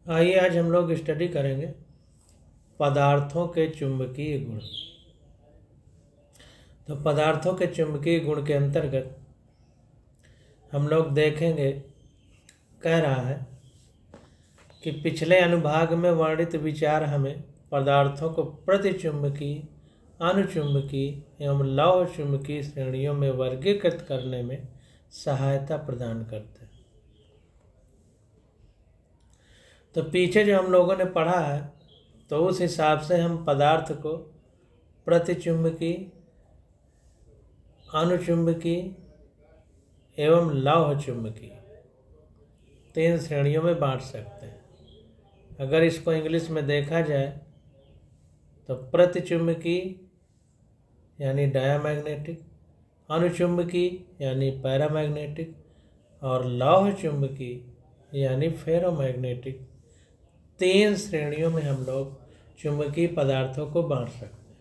आइए आज हम लोग स्टडी करेंगे पदार्थों के चुंबकीय गुण। तो पदार्थों के चुंबकीय गुण के अंतर्गत हम लोग देखेंगे, कह रहा है कि पिछले अनुभाग में वर्णित विचार हमें पदार्थों को प्रतिचुंबकीय, अनुचुंबकीय एवं लौह चुंबकीय श्रेणियों में वर्गीकृत करने में सहायता प्रदान करते हैं। तो पीछे जो हम लोगों ने पढ़ा है, तो उस हिसाब से हम पदार्थ को प्रतिचुंबकीय, अनुचुंबकीय एवं लौह चुंबकीय 3 श्रेणियों में बांट सकते हैं। अगर इसको इंग्लिश में देखा जाए तो प्रतिचुंबकीय यानी डायामैग्नेटिक, अनुचुंबकीय यानी पैरामैग्नेटिक और लौह चुंबकीय यानी फेरोमैग्नेटिक 3 श्रेणियों में हम लोग चुंबकीय पदार्थों को बांट सकते हैं।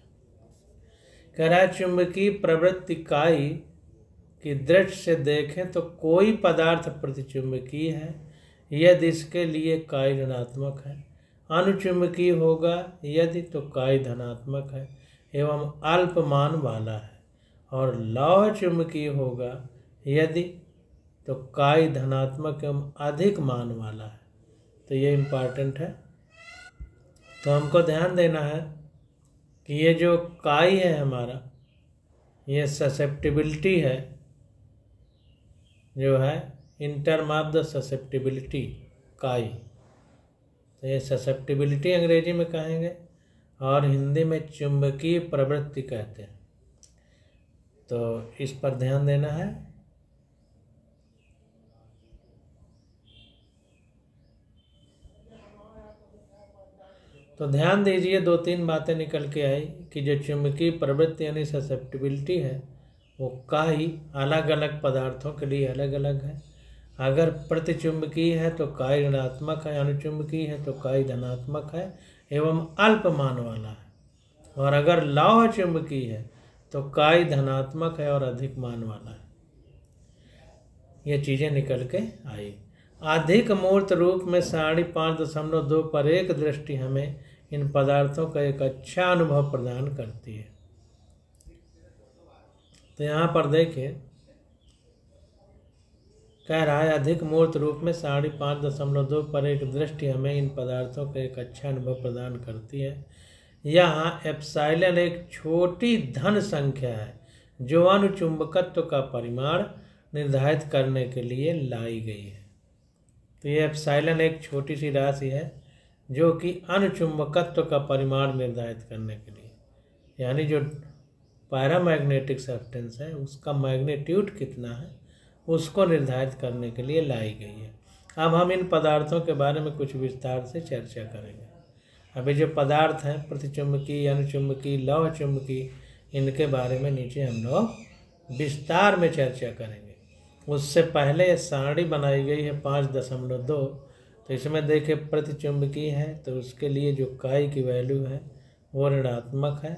कह रहा है चुंबकीय प्रवृत्ति इकाई की दृष्टि से देखें तो कोई पदार्थ प्रतिचुंबकीय है यदि इसके लिए इकाई ऋणात्मक है, अनुचुंबकीय होगा यदि तो इकाई धनात्मक है एवं अल्प मान वाला है, और लौह चुंबकीय होगा यदि तो इकाई धनात्मक एवं अधिक मान वाला है। तो ये इम्पॉर्टेंट है। तो हमको ध्यान देना है कि ये जो काई है हमारा, ये ससेप्टिबिलिटी है, जो है in term of the susceptibility काई। तो ये ससेप्टिबिलिटी अंग्रेजी में कहेंगे और हिंदी में चुंबकीय प्रवृत्ति कहते हैं। तो इस पर ध्यान देना है। तो ध्यान दीजिए, 2-3 बातें निकल के आई कि जो चुंबकीय प्रवृत्ति यानी ससेप्टिबिलिटी है वो काई अलग अलग पदार्थों के लिए अलग अलग है। अगर प्रतिचुंबकीय है तो काई ऋणात्मक है, अनुचुंबकीय है तो काई धनात्मक है एवं अल्प मान वाला है, और अगर लौह चुंबकीय है तो काई धनात्मक है और अधिक मान वाला है। ये चीज़ें निकल के आई। अधिक मूर्त रूप में 5.2 पर एक दृष्टि हमें इन पदार्थों का एक अच्छा अनुभव प्रदान करती है। तो यहाँ पर देखिए, कह रहा है अधिक मूर्त रूप में 5.2 पर एक दृष्टि हमें इन पदार्थों का एक अच्छा अनुभव प्रदान करती है। यहाँ एप्सिलॉन एक छोटी धन संख्या है जो अनुचुंबकत्व का परिमाण निर्धारित करने के लिए लाई गई है। तो ये एप्सिलॉन एक छोटी सी राशि है जो कि अनुचुंबकत्व का परिमाण निर्धारित करने के लिए, यानी जो पैरामैग्नेटिक सब्सटेंस है उसका मैग्नीट्यूड कितना है उसको निर्धारित करने के लिए लाई गई है। अब हम इन पदार्थों के बारे में कुछ विस्तार से चर्चा करेंगे। अभी जो पदार्थ हैं प्रतिचुंबकीय, अनुचुंबकीय, लौह चुंबकीय, इनके बारे में नीचे हम लोग विस्तार में चर्चा करेंगे। उससे पहले ये सारणी बनाई गई है 5.2। तो इसमें देखिए प्रतिचुंबकीय है तो उसके लिए जो काई की वैल्यू है वो ऋणात्मक है।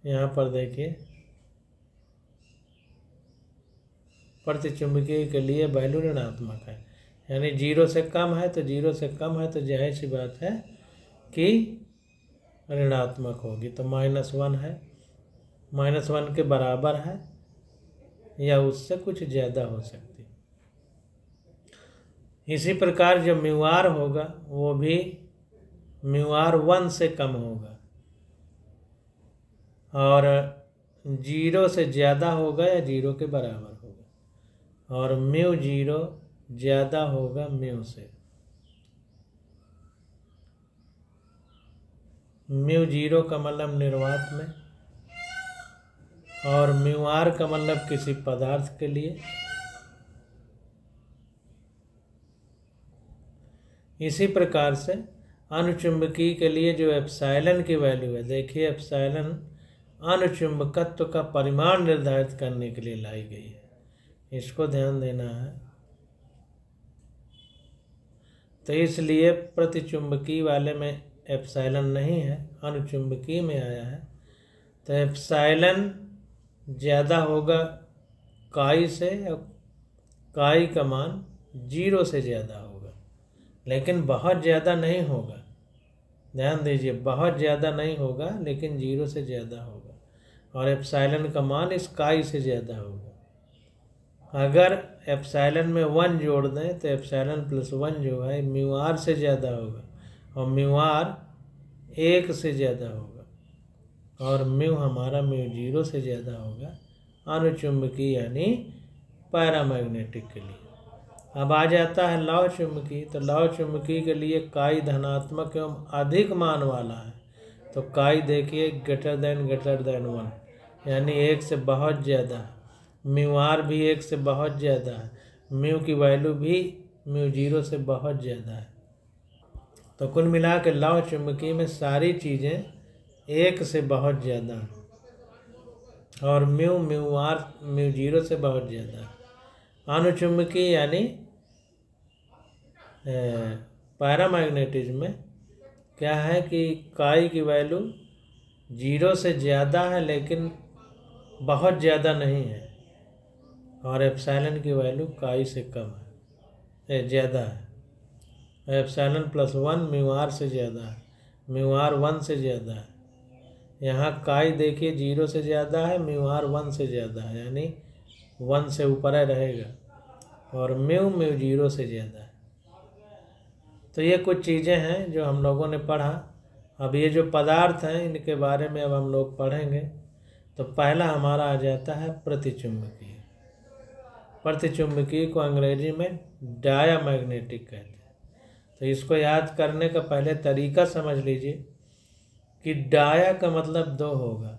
यहाँ पर देखिए प्रतिचुंबकीय के लिए वैल्यू ऋणात्मक है, यानी 0 से कम है। तो 0 से कम है तो जाहिर सी बात है कि ऋणात्मक होगी। तो -1 है, -1 के बराबर है या उससे कुछ ज़्यादा हो सकती। इसी प्रकार जो म्यूआर होगा वो भी म्यूआर 1 से कम होगा, और 0 से ज़्यादा होगा या 0 के बराबर होगा, और μ0 ज़्यादा होगा म्यू से। μ0 का मतलब निर्वात में, और म्यूआर का मतलब किसी पदार्थ के लिए। इसी प्रकार से अनुचुंबकीय के लिए जो एप्सिलॉन की वैल्यू है, देखिए एप्सिलॉन अनुचुंबकत्व का परिमाण निर्धारित करने के लिए लाई गई है, इसको ध्यान देना है। तो इसलिए प्रतिचुंबकीय वाले में एप्सिलॉन नहीं है, अनुचुंबकीय में आया है। तो एप्सिलॉन ज़्यादा होगा काई से, काई का मान 0 से ज़्यादा होगा। लेकिन बहुत ज़्यादा नहीं होगा। ध्यान दीजिए, बहुत ज़्यादा नहीं होगा लेकिन 0 से ज़्यादा होगा, और एप्सिलॉन का मान इस काई से ज़्यादा होगा। अगर एप्सिलॉन में 1 जोड़ दें तो एप्सिलॉन प्लस 1 जो है म्यू आर से ज़्यादा होगा, और म्यू आर 1 से ज़्यादा होगा, और म्यू हमारा म्यू 0 से ज़्यादा होगा अनुचुंबकीय यानी पैरामैग्नेटिक के लिए। अब आ जाता है लौह चुंबकीय। तो लौह चुंबकीय के लिए काई धनात्मक एवं अधिक मान वाला है। तो काई देखिए ग्रेटर देन 1 यानी 1 से बहुत ज़्यादा है। म्यू आर भी 1 से बहुत ज़्यादा है। म्यू की वैल्यू भी म्यू 0 से बहुत ज़्यादा है। तो कुल मिला के लौह चुंबकीय में सारी चीज़ें 1 से बहुत ज़्यादा है, और म्यू आर म्यू 0 से बहुत ज़्यादा है। अनुचुंबकीय यानी पैरामैग्नेटिज्म में क्या है कि काई की वैल्यू 0 से ज़्यादा है लेकिन बहुत ज़्यादा नहीं है, और एप्सिलॉन की वैल्यू काई से कम है, ज़्यादा है। एप्सिलॉन प्लस 1 म्यू आर से ज़्यादा है, म्यू आर 1 से ज़्यादा है। यहाँ काई देखिए 0 से ज़्यादा है, म्यू आर 1 से ज़्यादा है, यानी 1 से ऊपर रहेगा, और म्यू 0 से ज़्यादा है। तो ये कुछ चीज़ें हैं जो हम लोगों ने पढ़ा। अब ये जो पदार्थ हैं इनके बारे में अब हम लोग पढ़ेंगे। तो पहला हमारा आ जाता है प्रतिचुंबकीय। प्रतिचुंबकीय को अंग्रेजी में डायामैग्नेटिक कहते हैं। तो इसको याद करने का पहले तरीका समझ लीजिए कि डाया का मतलब 2 होगा।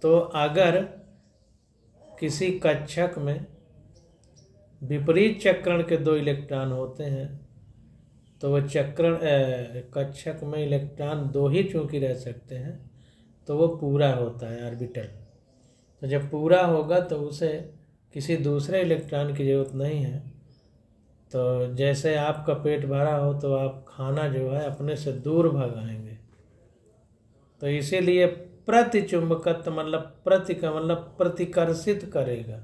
तो अगर किसी कक्षक में विपरीत चक्रण के 2 इलेक्ट्रॉन होते हैं तो वो कक्षक में इलेक्ट्रॉन 2 ही चूंकि रह सकते हैं तो वो पूरा होता है ऑर्बिटल। तो जब पूरा होगा तो उसे किसी दूसरे इलेक्ट्रॉन की ज़रूरत नहीं है। तो जैसे आपका पेट भरा हो तो आप खाना जो है अपने से दूर भगाएंगे। तो इसीलिए प्रतिचुंबकत्व मतलब प्रति का मतलब प्रतिकर्षित करेगा,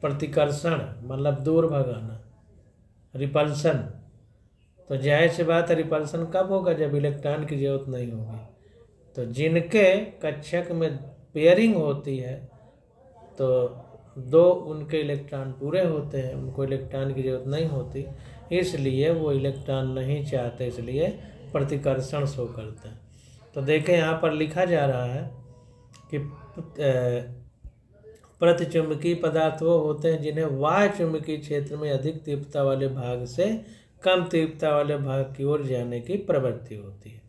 प्रतिकर्षण मतलब दूर भगाना, रिपल्सन। तो जाहिर सी बात है रिपल्सन कब होगा? जब इलेक्ट्रॉन की जरूरत नहीं होगी। तो जिनके कक्षक में पेयरिंग होती है तो 2 उनके इलेक्ट्रॉन पूरे होते हैं, उनको इलेक्ट्रॉन की जरूरत नहीं होती, इसलिए वो इलेक्ट्रॉन नहीं चाहते, इसलिए प्रतिकर्षण शो करते हैं। तो देखें यहाँ पर लिखा जा रहा है कि प्रतिचुंबकीय पदार्थ वो होते हैं जिन्हें बाह्य चुंबकीय क्षेत्र में अधिक तीव्रता वाले भाग से कम तीव्रता वाले भाग की ओर जाने की प्रवृत्ति होती है।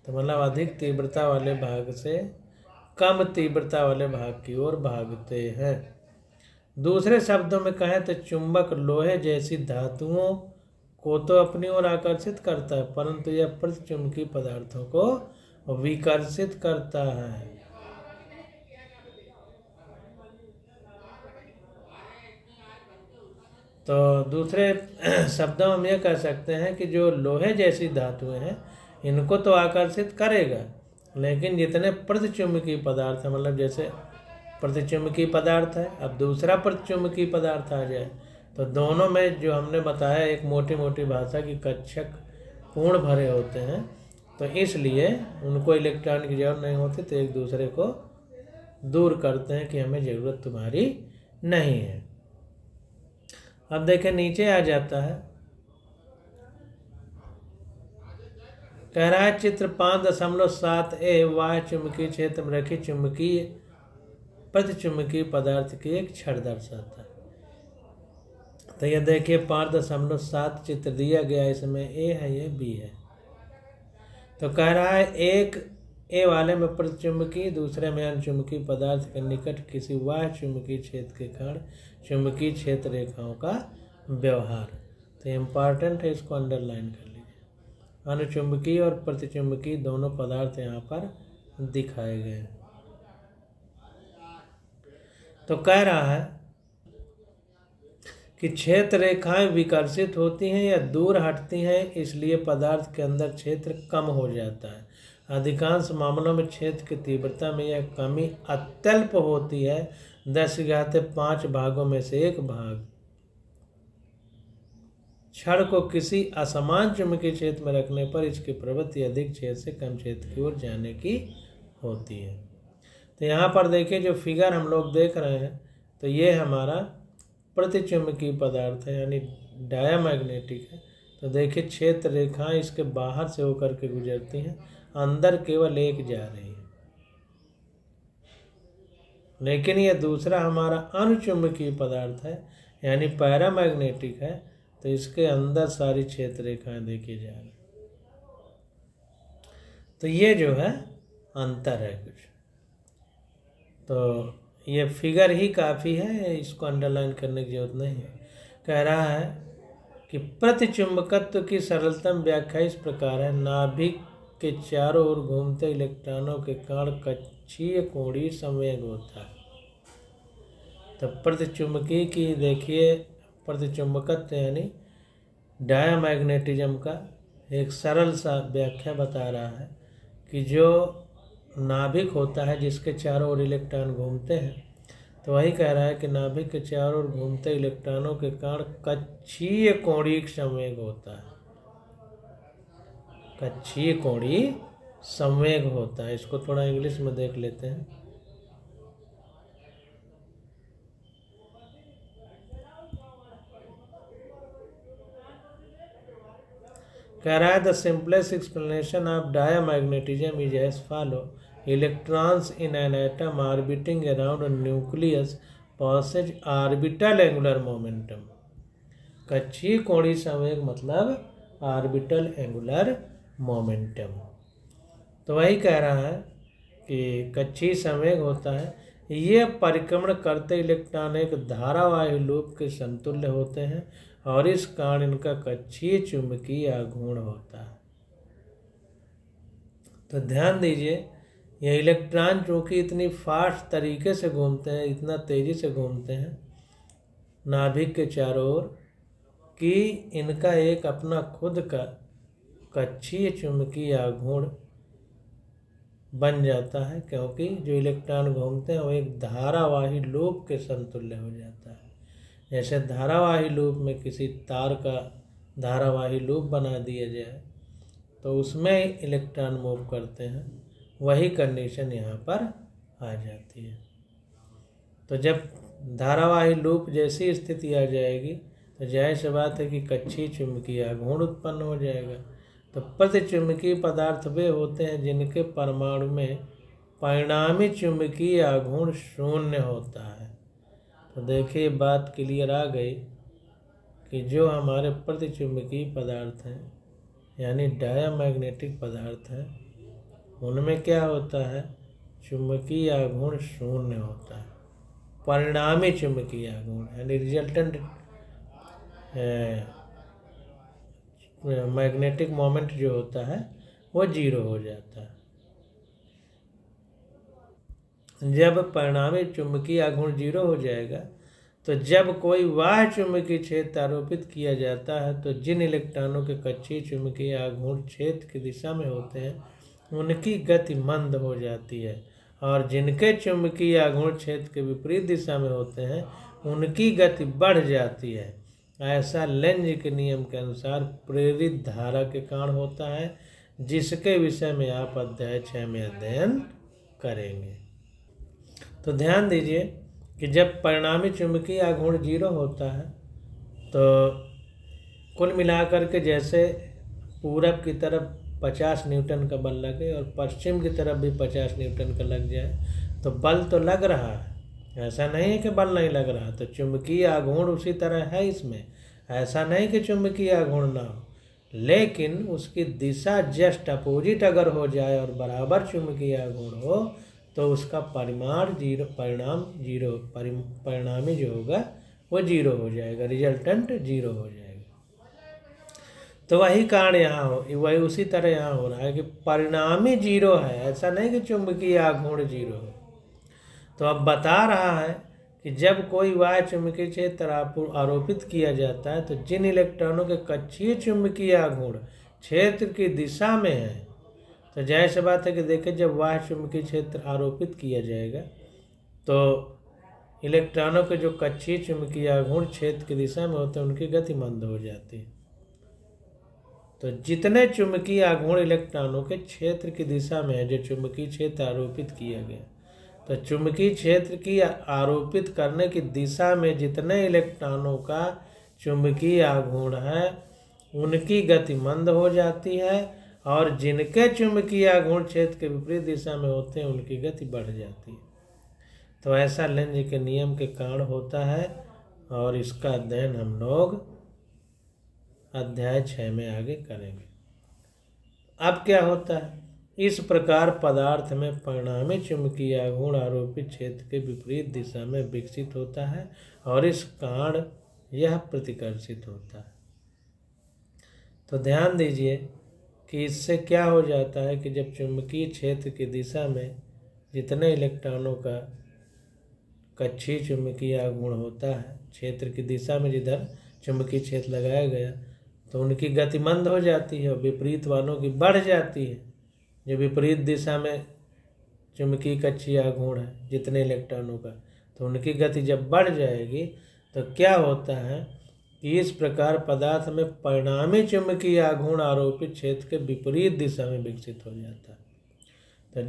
तो मतलब अधिक तीव्रता वाले भाग से कम तीव्रता वाले भाग की ओर भागते हैं। दूसरे शब्दों में कहें तो चुंबक लोहे जैसी धातुओं को तो अपनी ओर आकर्षित करता है, परंतु यह प्रतिचुंबकीय पदार्थों को विकर्षित करता है। तो दूसरे शब्दों में हम ये कह सकते हैं कि जो लोहे जैसी धातुएं हैं इनको तो आकर्षित करेगा, लेकिन जितने प्रतिचुंबकीय पदार्थ हैं, मतलब जैसे प्रतिचुंबकीय पदार्थ है, अब दूसरा प्रतिचुंबकीय पदार्थ आ जाए तो दोनों में जो हमने बताया एक मोटी मोटी भाषा की कक्षक पूर्ण भरे होते हैं, तो इसलिए उनको इलेक्ट्रॉन की जरूरत नहीं होती, तो एक दूसरे को दूर करते हैं कि हमें ज़रूरत तुम्हारी नहीं है। अब देखें नीचे आ जाता है, कह रहा है चित्र 5.7a बाह्य चुंबकीय क्षेत्र में रखी चुंबकीय प्रतिचुंबकीय पदार्थ की एक छड़ दर्शाता है। तो ये देखिए 5.7 चित्र दिया गया, इसमें ए है ये बी है। तो कह रहा है एक ए वाले में प्रतिचुंबकीय, दूसरे में अनुचुंबकीय पदार्थ के निकट किसी बाह्य चुंबकीय क्षेत्र के कारण चुंबकीय क्षेत्र रेखाओं का व्यवहार। तो इम्पॉर्टेंट है, इसको अंडरलाइन कर लीजिए। अनुचुंबकीय और प्रतिचुंबकीय दोनों पदार्थ यहाँ पर दिखाए गए हैं। तो कह रहा है कि क्षेत्र रेखाएं विकर्षित होती हैं या दूर हटती हैं, इसलिए पदार्थ के अंदर क्षेत्र कम हो जाता है। अधिकांश मामलों में क्षेत्र की तीव्रता में यह कमी अत्यल्प होती है, 10⁵5 भागों में से 1 भाग। छड़ को किसी असमान चुंबकीय क्षेत्र में रखने पर इसकी प्रवृत्ति अधिक क्षेत्र से कम क्षेत्र की ओर जाने की होती है। तो यहाँ पर देखिए जो फिगर हम लोग देख रहे हैं, तो ये हमारा प्रतिचुंबकीय पदार्थ है यानी डायामैग्नेटिक है। तो देखिए क्षेत्र रेखाएं इसके बाहर से होकर के गुजरती हैं, अंदर केवल एक जा रही है। लेकिन ये दूसरा हमारा अनुचुंबकीय पदार्थ है यानी पैरामैग्नेटिक है, तो इसके अंदर सारी क्षेत्र रेखाएं देखी जा रही। तो ये जो है अंतर है कुछ। तो ये फिगर ही काफ़ी है, इसको अंडरलाइन करने की जरूरत नहीं है। कह रहा है कि प्रतिचुंबकत्व की सरलतम व्याख्या इस प्रकार है, नाभिक के चारों ओर घूमते इलेक्ट्रॉनों के कारण कक्षीय कोणीय संवेग होता है। तो प्रतिचुंबकीय की देखिए प्रतिचुंबकत्व यानी डायामैग्नेटिज्म का एक सरल सा व्याख्या बता रहा है कि जो नाभिक होता है जिसके चारों ओर इलेक्ट्रॉन घूमते हैं, तो वही कह रहा है कि नाभिक के चारों ओर घूमते इलेक्ट्रॉनों के कारण कक्षीय कोणीय संवेग होता है। कक्षीय कोणीय संवेग होता है। इसको थोड़ा इंग्लिश में देख लेते हैं। कह रहा है the simplest explanation of diamagnetism is as follow, electrons in an atom orbiting around nucleus possess orbital angular momentum. कक्षीय कोणीय संवेग मतलब ऑर्बिटल एंगुलर मोमेंटम। तो वही कह रहा है कि कक्षीय संवेग होता है, ये परिक्रमण करते इलेक्ट्रॉन एक धारावाही लूप के समतुल्य होते हैं और इस कारण इनका कक्षीय चुंबकीय आघूर्ण होता है। तो ध्यान दीजिए, ये इलेक्ट्रॉन चूंकि इतनी फास्ट तरीके से घूमते हैं, इतना तेजी से घूमते हैं नाभिक के चारों ओर, कि इनका एक अपना खुद का कक्षीय चुंबकीय आघूर्ण बन जाता है, क्योंकि जो इलेक्ट्रॉन घूमते हैं वो एक धारावाही लूप के समतुल्य हो जाता है। जैसे धारावाही लूप में किसी तार का धारावाही लूप बना दिया जाए तो उसमें इलेक्ट्रॉन मूव करते हैं, वही कंडीशन यहाँ पर आ जाती है। तो जब धारावाही लूप जैसी स्थिति आ जाएगी तो जाहिर सी बात है कि कक्षीय चुंबकीय आघूर्ण उत्पन्न हो जाएगा। तो प्रतिचुंबकीय पदार्थ वे होते हैं जिनके परमाणु में परिणामी चुंबकीय आघूर्ण शून्य होता है। तो देखिए बात क्लियर आ गई कि जो हमारे प्रतिचुंबकीय पदार्थ हैं यानी डायामैग्नेटिक पदार्थ हैं, उनमें क्या होता है, चुंबकीय आघूर्ण शून्य होता है। परिणामी चुंबकीय आघूर्ण यानी रिजल्टेंट मैग्नेटिक मोमेंट जो होता है वो जीरो हो जाता है। जब परिणामी चुंबकीय आघूर्ण जीरो हो जाएगा तो जब कोई बाह्य चुंबकीय क्षेत्र आरोपित किया जाता है तो जिन इलेक्ट्रॉनों के कक्षीय चुंबकीय आघूर्ण क्षेत्र की दिशा में होते हैं उनकी गति मंद हो जाती है, और जिनके चुंबकीय आघूर्ण क्षेत्र के विपरीत दिशा में होते हैं उनकी गति बढ़ जाती है। ऐसा लेंज के नियम के अनुसार प्रेरित धारा के कारण होता है, जिसके विषय में आप अध्याय 6 में अध्ययन करेंगे। तो ध्यान दीजिए कि जब परिणामी चुंबकीय आघूर्ण जीरो होता है तो कुल मिलाकर के जैसे पूरब की तरफ 50 न्यूटन का बल लगे और पश्चिम की तरफ भी 50 न्यूटन का लग जाए तो बल तो लग रहा है, ऐसा नहीं है कि बल नहीं लग रहा। तो चुंबकीय आघूर्ण उसी तरह है इसमें, ऐसा नहीं कि चुंबकीय आघूर्ण ना हो, लेकिन उसकी दिशा जस्ट अपोजिट अगर हो जाए और बराबर चुंबकीय आघूर्ण हो तो उसका परिणामी जो होगा वो जीरो हो जाएगा, रिजल्टेंट जीरो हो जाएगा। तो वही कारण यहाँ वही उसी तरह यहाँ हो रहा है कि परिणामी जीरो है, ऐसा नहीं कि चुंबकीय आघूर्ण जीरो हो। तो अब बता रहा है कि जब कोई बाह्य चुंबकीय क्षेत्र आरोपित किया जाता है तो जिन इलेक्ट्रॉनों के कक्षीय चुंबकीय आघूर्ण क्षेत्र की दिशा में है, तो जाहिर सी बात है कि देखिए जब बाह्य चुंबकीय क्षेत्र आरोपित किया जाएगा तो इलेक्ट्रॉनों के जो कक्षीय चुंबकीय आघूर्ण क्षेत्र की दिशा में होते हैं उनकी गति मंद हो जाती है। तो जितने चुंबकीय आघूर्ण इलेक्ट्रॉनों के क्षेत्र की दिशा में है, जो चुंबकीय क्षेत्र आरोपित किया गया, तो चुंबकीय क्षेत्र की आरोपित करने की दिशा में जितने इलेक्ट्रॉनों का चुंबकीय आघूर्ण है उनकी गति मंद हो जाती है, और जिनके चुंबकीय आघूर्ण क्षेत्र के विपरीत दिशा में होते हैं उनकी गति बढ़ जाती है। तो ऐसा लेंज के नियम के कारण होता है, और इसका अध्ययन हम लोग अध्याय 6 में आगे करेंगे। अब क्या होता है, इस प्रकार पदार्थ में परिणामी चुंबकीय आघूर्ण आरोपित क्षेत्र के विपरीत दिशा में विकसित होता है, और इस कारण यह प्रतिकर्षित होता है। तो ध्यान दीजिए कि इससे क्या हो जाता है कि जब चुंबकीय क्षेत्र की दिशा में जितने इलेक्ट्रॉनों का कक्षीय चुंबकीय आघूर्ण होता है, क्षेत्र की दिशा में जिधर चुंबकीय क्षेत्र लगाया गया, तो उनकी गति मंद हो जाती है और विपरीत वालों की बढ़ जाती है। जो विपरीत दिशा में चुंबकीय कक्षीय आघूर्ण है जितने इलेक्ट्रॉनों का, तो उनकी गति जब बढ़ जाएगी तो क्या होता है कि इस प्रकार पदार्थ में परिणामी चुंबकीय आघूर्ण आरोपित क्षेत्र के विपरीत दिशा में विकसित हो जाता है। तो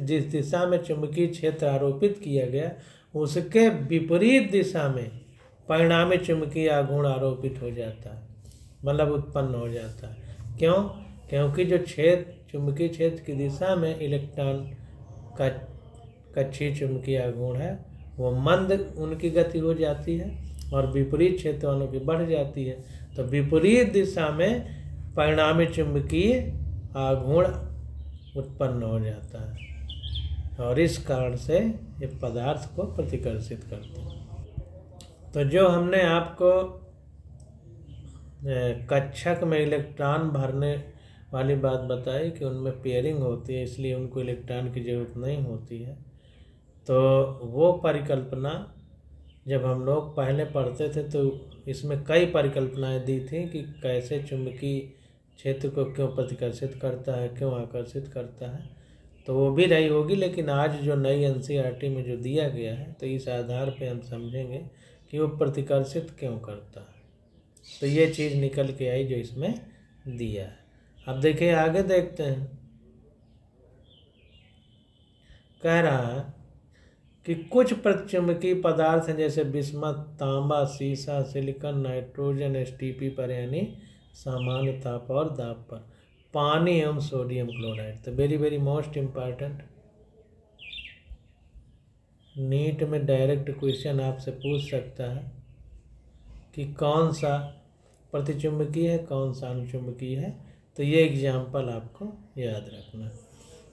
जिस दिशा में चुंबकीय क्षेत्र आरोपित किया गया उसके विपरीत दिशा में परिणामी चुंबकीय आघूर्ण आरोपित हो जाता है, मतलब उत्पन्न हो जाता है। क्यों? क्योंकि जो चुंबकीय क्षेत्र की दिशा में इलेक्ट्रॉन का कक्षीय चुंबकीय आघूर्ण है वो मंद उनकी गति हो जाती है, और विपरीत क्षेत्र वालों की बढ़ जाती है। तो विपरीत दिशा में परिणामी चुंबकीय आघूर्ण उत्पन्न हो जाता है, और इस कारण से ये पदार्थ को प्रतिकर्षित करते हैं। तो जो हमने आपको कक्षक में इलेक्ट्रॉन भरने वाली बात बताई कि उनमें पेयरिंग होती है, इसलिए उनको इलेक्ट्रॉन की ज़रूरत नहीं होती है, तो वो परिकल्पना जब हम लोग पहले पढ़ते थे तो इसमें कई परिकल्पनाएं दी थी कि कैसे चुंबकीय क्षेत्र को क्यों प्रतिकर्षित करता है, क्यों आकर्षित करता है, तो वो भी रही होगी। लेकिन आज जो नई एनसीईआरटी में जो दिया गया है, तो इस आधार पे हम समझेंगे कि वो प्रतिकर्षित क्यों करता है। तो ये चीज़ निकल के आई जो इसमें दिया है। अब देखिए आगे देखते हैं, कह रहा है कि कुछ प्रतिचुंबकीय पदार्थ हैं जैसे बिस्मथ, तांबा, सीसा, सिलिकॉन, नाइट्रोजन एसटीपी पर यानी सामान्य ताप और दाब पर, पानी एवं सोडियम क्लोराइड। तो very very most important, NEET में डायरेक्ट क्वेश्चन आपसे पूछ सकता है कि कौन सा प्रतिचुंबकीय है, कौन सा अनुचुंबकीय है। तो ये एग्जाम्पल आपको याद रखना है।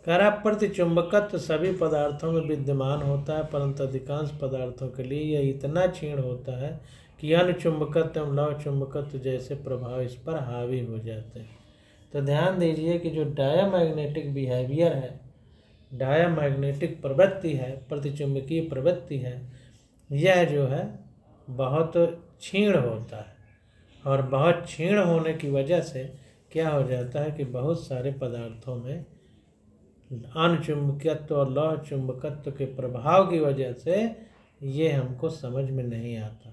कह रहा प्रतिचुंबकत्व सभी पदार्थों में विद्यमान होता है, परंतु अधिकांश पदार्थों के लिए यह इतना क्षीण होता है कि अन्य चुंबकत्व एवं लव चुंबकत्व जैसे प्रभाव इस पर हावी हो जाते हैं। तो ध्यान दीजिए कि जो डायामैग्नेटिक बिहेवियर है, डायामैग्नेटिक प्रवृत्ति है, प्रतिचुंबकीय प्रवृत्ति है, यह जो है बहुत क्षीण होता है, और बहुत क्षीण होने की वजह से क्या हो जाता है कि बहुत सारे पदार्थों में अनुचुंबकत्व और लौह चुंबकत्व के प्रभाव की वजह से ये हमको समझ में नहीं आता।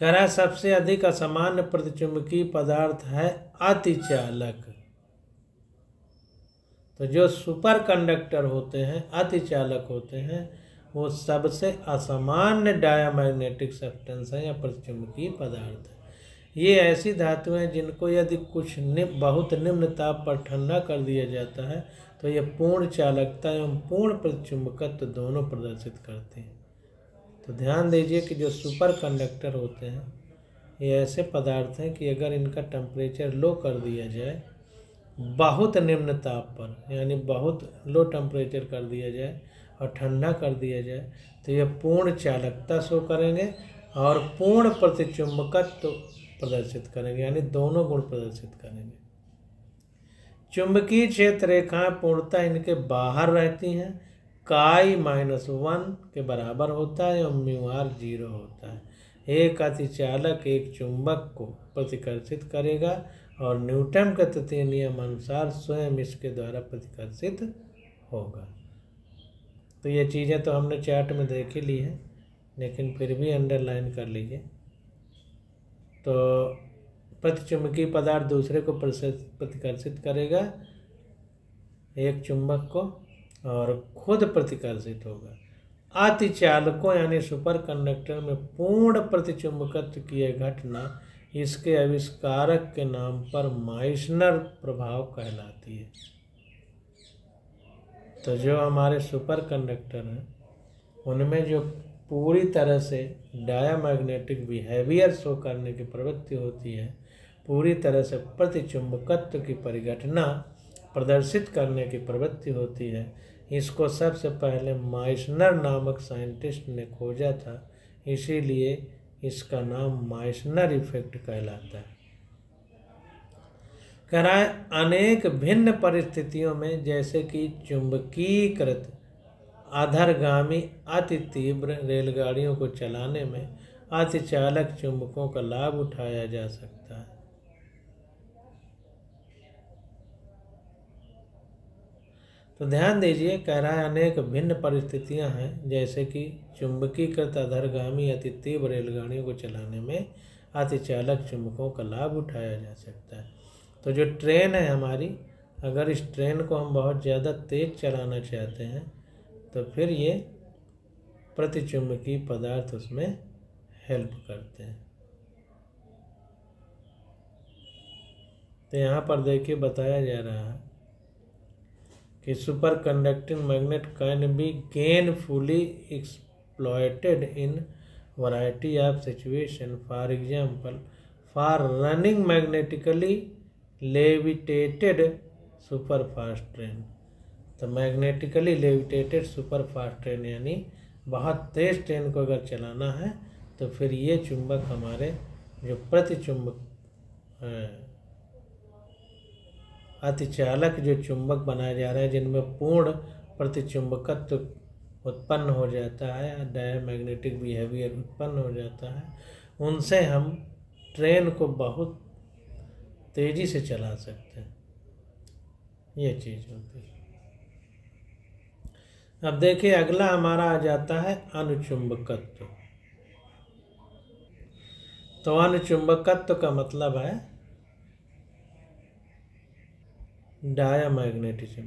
कह रहा सबसे अधिक असामान्य प्रतिचुंबकीय पदार्थ है अतिचालक। तो जो सुपर कंडक्टर होते हैं, अतिचालक होते हैं, वो सबसे असामान्य डायामैग्नेटिक सब्सटेंस है या प्रतिचुंबकीय पदार्थ है। ये ऐसी धातुएं हैं जिनको यदि कुछ बहुत निम्न ताप पर ठंडा कर दिया जाता है तो ये पूर्ण चालकता एवं पूर्ण प्रतिचुंबकत्व दोनों प्रदर्शित करते हैं। तो ध्यान दीजिए कि जो सुपर कंडक्टर होते हैं ये ऐसे पदार्थ हैं कि अगर इनका टेम्परेचर लो कर दिया जाए, बहुत निम्न ताप पर, यानी बहुत लो टेम्परेचर कर दिया जाए और ठंडा कर दिया जाए, तो ये पूर्ण चालकता शो करेंगे और पूर्ण प्रतिचुंबकत्व प्रदर्शित करेंगे, यानी दोनों गुण प्रदर्शित करेंगे। चुंबकीय क्षेत्र रेखाएं पूर्णतः इनके बाहर रहती हैं, काई -1 के बराबर होता है और म्यूआर 0 होता है। एक अतिचालक एक चुंबक को प्रतिकर्षित करेगा और न्यूटन के तृतीय नियम अनुसार स्वयं इसके द्वारा प्रतिकर्षित होगा। तो ये चीज़ें तो हमने चार्ट में देख ही ली है, लेकिन फिर भी अंडरलाइन कर लीजिए। तो प्रतिचुंबकीय पदार्थ दूसरे को प्रतिकर्षित करेगा, एक चुंबक को, और खुद प्रतिकर्षित होगा। अतिचालकों यानी सुपर कंडक्टर में पूर्ण प्रतिचुंबकत्व की यह घटना इसके आविष्कारक के नाम पर माइसनर प्रभाव कहलाती है। तो जो हमारे सुपर कंडक्टर हैं उनमें जो पूरी तरह से डायामैग्नेटिक बिहेवियर शो करने की प्रवृत्ति होती है, पूरी तरह से प्रतिचुंबकत्व की परिघटना प्रदर्शित करने की प्रवृत्ति होती है, इसको सबसे पहले माइसनर नामक साइंटिस्ट ने खोजा था, इसीलिए इसका नाम माइसनर इफेक्ट कहलाता है। कह रहा है अनेक भिन्न परिस्थितियों में, जैसे कि चुंबकीकृत अधरगामी अति तीव्र रेलगाड़ियों को चलाने में अतिचालक चुंबकों का लाभ उठाया जा सकता है। तो ध्यान दीजिए, कह रहा है अनेक भिन्न परिस्थितियां हैं, जैसे कि चुंबकीकृत अधरगामी अति तीव्र रेलगाड़ियों को चलाने में अतिचालक चुंबकों का लाभ उठाया जा सकता है। तो जो ट्रेन है हमारी, अगर इस ट्रेन को हम बहुत ज़्यादा तेज चलाना चाहते हैं तो फिर ये प्रतिचुंबकीय पदार्थ उसमें हेल्प करते हैं। तो यहाँ पर देखिए बताया जा रहा है कि superconducting magnet can be gainfully exploited in variety of situation, for example for running magnetically levitated super fast train. तो magnetically levitated super fast train यानी बहुत तेज ट्रेन को अगर चलाना है तो फिर ये चुंबक हमारे जो प्रतिचुंबक अतिचालक जो चुंबक बनाए जा रहे हैं, जिनमें पूर्ण प्रतिचुंबकत्व उत्पन्न हो जाता है, डायमैग्नेटिक बिहेवियर उत्पन्न हो जाता है, उनसे हम ट्रेन को बहुत तेजी से चला सकते हैं। ये चीज़ होती है। अब देखिए अगला हमारा आ जाता है अनुचुंबकत्व। तो अनुचुंबकत्व का मतलब है डायामैग्नेटिज्म।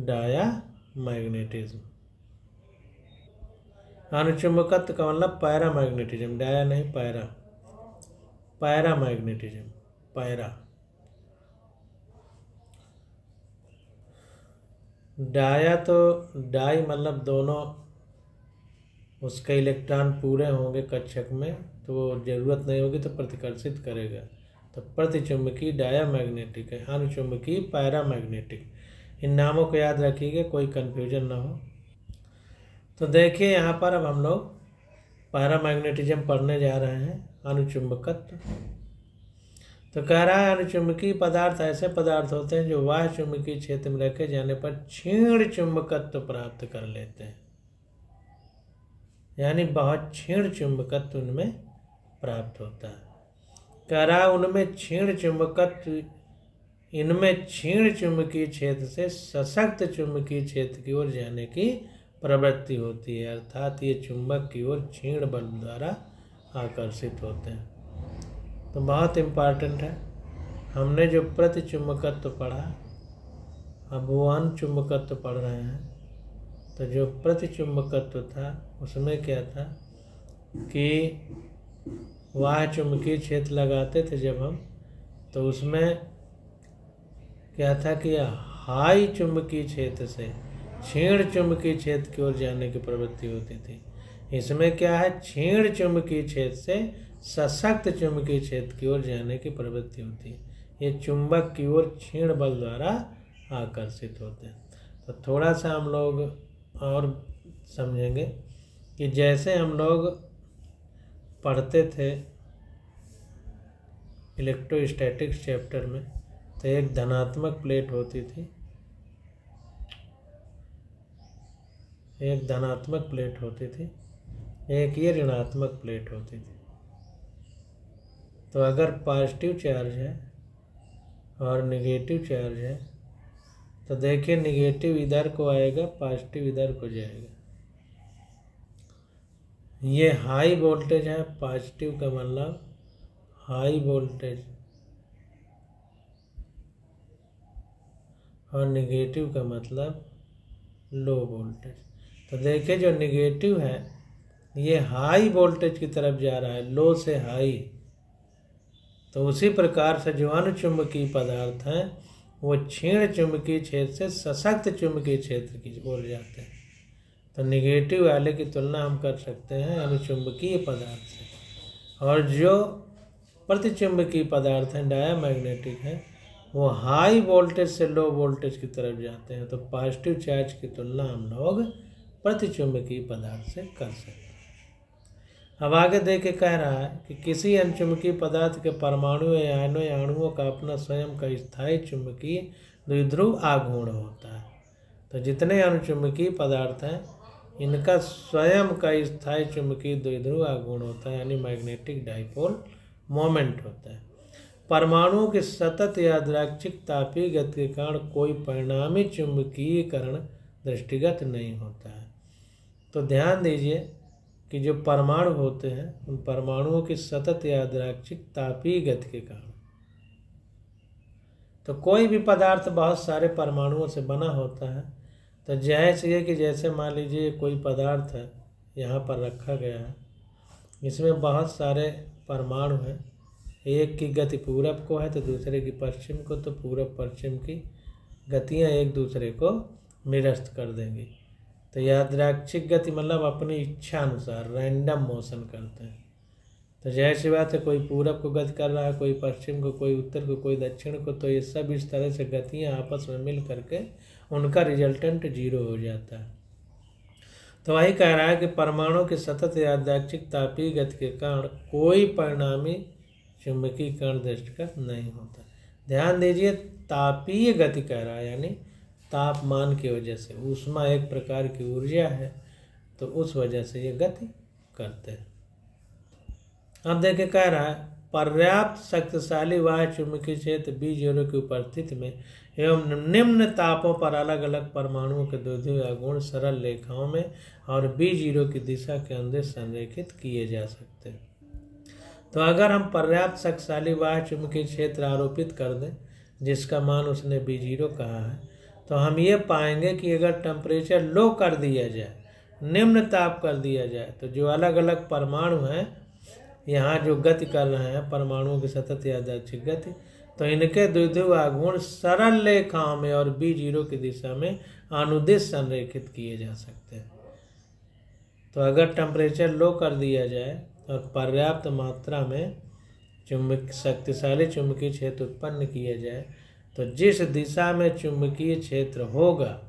डायामैग्नेटिज्म अनुचुंबकत्व का मतलब पैरामैग्नेटिज्म, डाया नहीं पैरा, पैरामैग्नेटिज्म, पैरा। डाया तो डाई मतलब दोनों उसके इलेक्ट्रॉन पूरे होंगे कक्षक में, तो वो जरूरत नहीं होगी तो प्रतिकर्षित करेगा। तो प्रतिचुंबकीय डायामैग्नेटिक है, अनुचुंबकीय पैरामैग्नेटिक। इन नामों को याद रखिएगा, कोई कन्फ्यूजन ना हो। तो देखिए यहाँ पर अब हम लोग पैरामैग्नेटिज्म पढ़ने जा रहे हैं, अनुचुंबकत्व। तो कह रहा है अनुचुंबकीय पदार्थ ऐसे पदार्थ होते हैं जो बाह्य चुंबकीय क्षेत्र में रखे जाने पर क्षीण चुंबकत्व प्राप्त कर लेते हैं, यानी बहुत क्षीण चुंबकत्व उनमें प्राप्त होता है। कह रहा है उनमें क्षीण चुंबकत्व, इनमें क्षीण चुंबकीय क्षेत्र से सशक्त चुंबकीय क्षेत्र की ओर जाने की प्रवृत्ति होती है, अर्थात ये चुंबक की ओर क्षीण बल द्वारा आकर्षित होते हैं। तो बहुत इम्पॉर्टेंट है। हमने जो प्रतिचुंबकत्व पढ़ा, अब वो अनुचुंबकत्व पढ़ रहे हैं। तो जो प्रतिचुंबकत्व था उसमें क्या था कि वाह चुंबकीय क्षेत्र लगाते थे जब हम, तो उसमें क्या था कि हाई चुंबकीय क्षेत्र से क्षीण चुंबकीय क्षेत्र की ओर जाने की प्रवृत्ति होती थी। इसमें क्या है, क्षीण चुंबकीय क्षेत्र से सशक्त चुंबकीय क्षेत्र की ओर जाने की प्रवृत्ति होती है। ये चुंबक की ओर क्षीण बल द्वारा आकर्षित होते हैं। तो थोड़ा सा हम लोग और समझेंगे कि जैसे हम लोग पढ़ते थे इलेक्ट्रोस्टैटिक्स चैप्टर में, तो एक धनात्मक प्लेट होती थी, एक धनात्मक प्लेट होती थी, एक ये ऋणात्मक प्लेट होती थी। तो अगर पॉजिटिव चार्ज है और नेगेटिव चार्ज है, तो देखिए नेगेटिव इधर को आएगा, पॉजिटिव इधर को जाएगा। ये हाई वोल्टेज है, पॉजिटिव का मतलब हाई वोल्टेज और निगेटिव का मतलब लो वोल्टेज। तो देखिए जो निगेटिव है ये हाई वोल्टेज की तरफ जा रहा है, लो से हाई। तो उसी प्रकार से जो अनुचुंबकीय पदार्थ हैं वो क्षीण चुंबकीय क्षेत्र से सशक्त चुंबकीय क्षेत्र की ओर जाते हैं। तो निगेटिव वाले की तुलना हम कर सकते हैं अनुचुंबकीय पदार्थ से। और जो प्रतिचुंबकीय पदार्थ हैं, डायामैग्नेटिक है, वो हाई वोल्टेज से लो वोल्टेज की तरफ जाते हैं। तो पॉजिटिव चार्ज की तुलना हम लोग प्रतिचुंबकीय पदार्थ से कर सकते हैं। अब आगे देखे कह रहा है कि किसी अनुचुंबकीय पदार्थ के परमाणु या अणुओं का अपना स्वयं का स्थायी चुंबकीय द्विध्रुव आघूर्ण होता है। तो जितने अनुचुंबकीय पदार्थ हैं इनका स्वयं का स्थायी चुंबकीय द्विध्रुव आघूर्ण होता है, यानी मैग्नेटिक डाइपोल मोमेंट होता है। परमाणुओं के सतत या यादृच्छिक तापीय गति के कारण कोई परिणामी चुंबकीयकरण दृष्टिगत नहीं होता है। तो ध्यान दीजिए कि जो परमाणु होते हैं उन परमाणुओं की सतत या यादृच्छिक तापीय गति के कारण, तो कोई भी पदार्थ बहुत सारे परमाणुओं से बना होता है। तो जाहिर है कि जैसे मान लीजिए कोई पदार्थ है यहाँ पर रखा गया है, इसमें बहुत सारे परमाणु हैं, एक की गति पूरब को है तो दूसरे की पश्चिम को, तो पूरब पश्चिम की गतियाँ एक दूसरे को निरस्त कर देंगी। तो यादृच्छिक गति मतलब अपनी इच्छा अनुसार रैंडम मोशन करते हैं। तो जाहिर सी बात है कोई पूरब को गति कर रहा है, कोई पश्चिम को, कोई उत्तर को, कोई दक्षिण को, तो ये सब इस तरह से गतियाँ आपस में मिल करके उनका रिजल्टेंट जीरो हो जाता है। तो वही कह रहा है कि परमाणु के सतत यादृच्छिक तापीय गति के कारण कोई परिणामी चुंबकीकरण दृष्टिगत नहीं होता। ध्यान दीजिए तापीय गति कह रहा है, यानी तापमान की वजह से, ऊष्मा एक प्रकार की ऊर्जा है, तो उस वजह से ये गति करते हैं। अब देखिए कह रहा है पर्याप्त शक्तिशाली वाह्य चुंबकीय क्षेत्र B0 की उपस्थिति में एवं निम्न तापों पर अलग अलग परमाणुओं के द्विध्रुवीय आघूर्ण सरल रेखाओं में और B0 की दिशा के अंदर संरेखित किए जा सकते हैं। तो अगर हम पर्याप्त शक्तिशाली बाह्य चुंबकीय क्षेत्र आरोपित कर दें जिसका मान उसने B0 कहा है, तो हम ये पाएंगे कि अगर टेम्परेचर लो कर दिया जाए, निम्न ताप कर दिया जाए, तो जो अलग अलग परमाणु हैं यहाँ जो गति कर रहे हैं परमाणुओं की सतत यादृच्छिक गति, तो इनके द्विध्रुव आघूर्ण सरल रेखाओं में और B0 की दिशा में अनुदिश संरेखित किए जा सकते हैं। तो अगर टेम्परेचर लो कर दिया जाए और पर्याप्त मात्रा में शक्तिशाली चुंबकीय क्षेत्र उत्पन्न किया जाए, तो जिस दिशा में चुंबकीय क्षेत्र होगा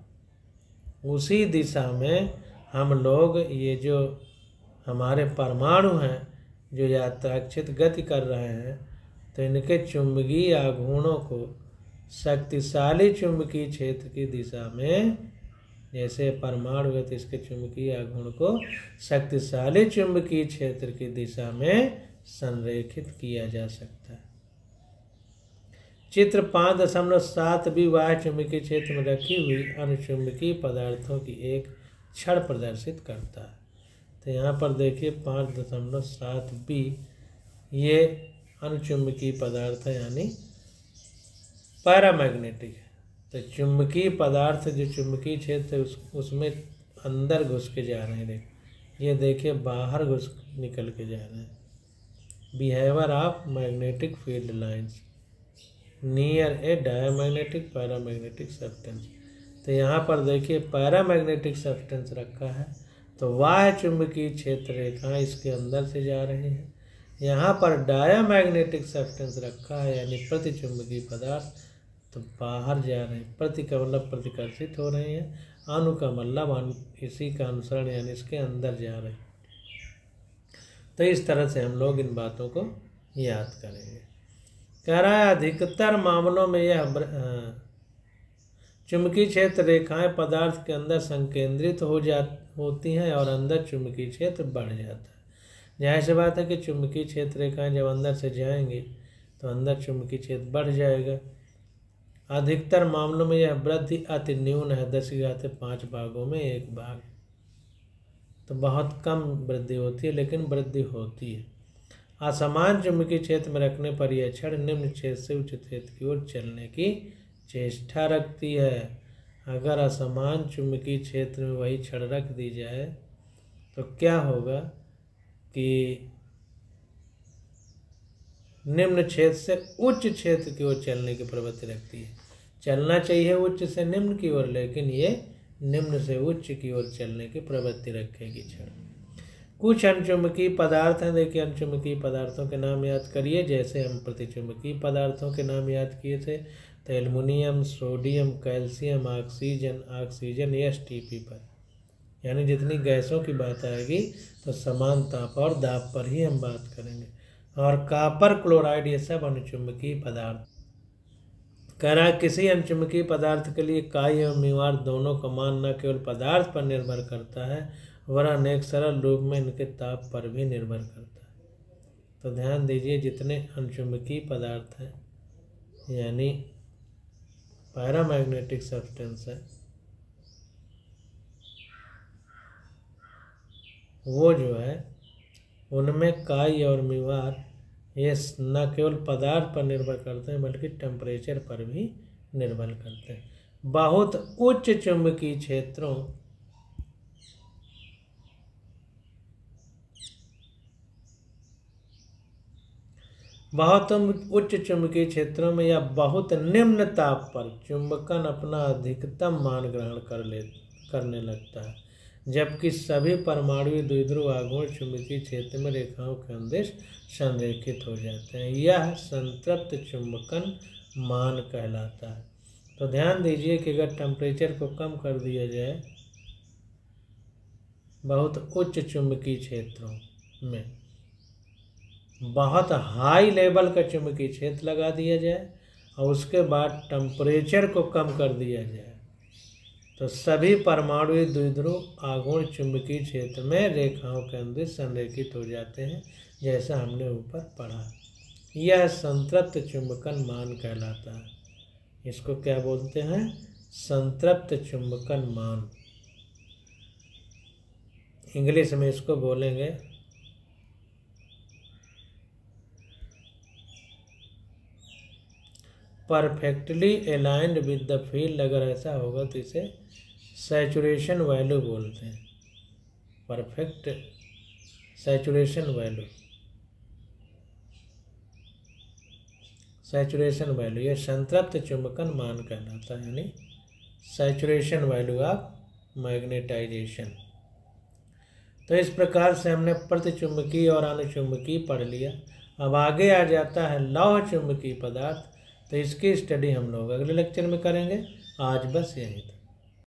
उसी दिशा में हम लोग ये जो हमारे परमाणु हैं जो यादृच्छिक गति कर रहे हैं, तो इनके चुंबकीय आघूर्णों को शक्तिशाली चुंबकीय क्षेत्र की दिशा में, जैसे परमाणु गति इसके चुंबकीय आघूर्ण को शक्तिशाली चुंबकीय क्षेत्र की दिशा में संरेखित किया जा सकता है। चित्र 5.7 भी वाह्य चुंबकीय क्षेत्र में रखी हुई अनुचुंबकीय पदार्थों की एक छड़ प्रदर्शित करता है। तो यहाँ पर देखिए 5.7 बी ये अनुचुंबकीय पदार्थ है, यानी पैरामैग्नेटिक है। तो चुंबकीय पदार्थ जो चुंबकीय क्षेत्र है उसमें अंदर घुस के जा रहे हैं, ये देखिए बाहर घुस निकल के जा रहे हैं। Behaviour of magnetic field lines near A diamagnetic paramagnetic substance. तो यहाँ पर देखिए पैरामैग्नेटिक सब्सटेंस रखा है, तो बाह्य चुंबकीय क्षेत्र रेखाएं इसके अंदर से जा रही हैं। यहाँ पर डायामैग्नेटिक सब्सटेंस रखा है, यानी प्रतिचुंबकीय पदार्थ, तो बाहर जा रहे हैं। प्रति का मतलब प्रतिकर्षित हो रहे हैं, अनु का मतलब इसी का अनुसरण, यानी इसके अंदर जा रहे हैं। तो इस तरह से हम लोग इन बातों को याद करेंगे। कह रहा है अधिकतर मामलों में यह चुंबकीय क्षेत्र रेखाएं पदार्थ के अंदर संकेंद्रित होती हैं और अंदर चुंबकीय क्षेत्र बढ़ जाता है। जाहिर सी बात है कि चुंबकीय क्षेत्र रेखाएं जब अंदर से जाएंगी तो अंदर चुंबकीय क्षेत्र बढ़ जाएगा। अधिकतर मामलों में यह वृद्धि अति न्यून है, 10⁵ भागों में 1 भाग। तो बहुत कम वृद्धि होती है, लेकिन वृद्धि होती है। असमान चुंबकीय क्षेत्र में रखने पर यह छड़ निम्न क्षेत्र से उच्च क्षेत्र की ओर चलने की चेष्टा रखती है। अगर असमान चुंबकीय क्षेत्र में वही छड़ रख दी जाए तो क्या होगा कि निम्न क्षेत्र से उच्च क्षेत्र की ओर चलने की प्रवृत्ति रखती है। चलना चाहिए उच्च से निम्न की ओर, लेकिन ये निम्न से उच्च की ओर चलने की प्रवृत्ति रखेगी छड़। कुछ अणचुंबकीय पदार्थ हैं, देखिए अणचुंबकीय पदार्थों के नाम याद करिए। जैसे हम प्रतिचुंबकीय पदार्थों के नाम याद किए थे, तो aluminium, sodium, calcium, oxygen STP पर, यानी जितनी गैसों की बात आएगी तो समान ताप और दाब पर ही हम बात करेंगे। और कॉपर क्लोराइड, ये सब अणुचुंबकीय पदार्थ। कह रहा है किसी अणुचुंबकीय पदार्थ के लिए काई एवं मीवार दोनों का मान न केवल पदार्थ पर निर्भर करता है, वरन अनेक सरल रूप में इनके ताप पर भी निर्भर करता है। तो ध्यान दीजिए, जितने अणुचुंबकीय पदार्थ हैं यानी पैरामैग्नेटिक सब्सटेंस है, वो जो है उनमें काई और मीवार ये न केवल पदार्थ पर निर्भर करते हैं बल्कि टेम्परेचर पर भी निर्भर करते हैं। बहुत उच्च चुंबकीय क्षेत्रों बहुत उच्च चुंबकीय क्षेत्रों में या बहुत निम्न ताप पर चुंबकन अपना अधिकतम मान ग्रहण करने लगता है, जबकि सभी परमाणु द्विध्रुव आघूर्ण चुंबकीय क्षेत्र में रेखाओं के अनुदिश संरेखित हो जाते हैं। यह संतृप्त चुंबकन मान कहलाता है। तो ध्यान दीजिए कि अगर टेम्परेचर को कम कर दिया जाए बहुत उच्च चुंबकीय क्षेत्रों में, बहुत हाई लेवल का चुंबकीय क्षेत्र लगा दिया जाए और उसके बाद टेम्परेचर को कम कर दिया जाए, तो सभी परमाणु द्विध्रुव आघूर्ण चुंबकीय क्षेत्र में रेखाओं के अंदर संरेखित हो जाते हैं, जैसा हमने ऊपर पढ़ा। यह संतृप्त चुंबकन मान कहलाता है। इसको क्या बोलते हैं? संतृप्त चुंबकन मान। इंग्लिश में इसको बोलेंगे perfectly aligned with the field. अगर ऐसा होगा तो इसे सैचुरेशन वैल्यू बोलते हैं। Perfect saturation value, saturation value यह संतृप्त चुंबकन मान कहलाता है, यानी सैचुरेशन वैल्यू ऑफ मैग्नेटाइजेशन। तो इस प्रकार से हमने प्रतिचुंबकीय और अनुचुंबकीय पढ़ लिया। अब आगे आ जाता है लौह चुंबकीय पदार्थ। तो इसकी स्टडी हम लोग अगले लेक्चर में करेंगे। आज बस यहीं तक।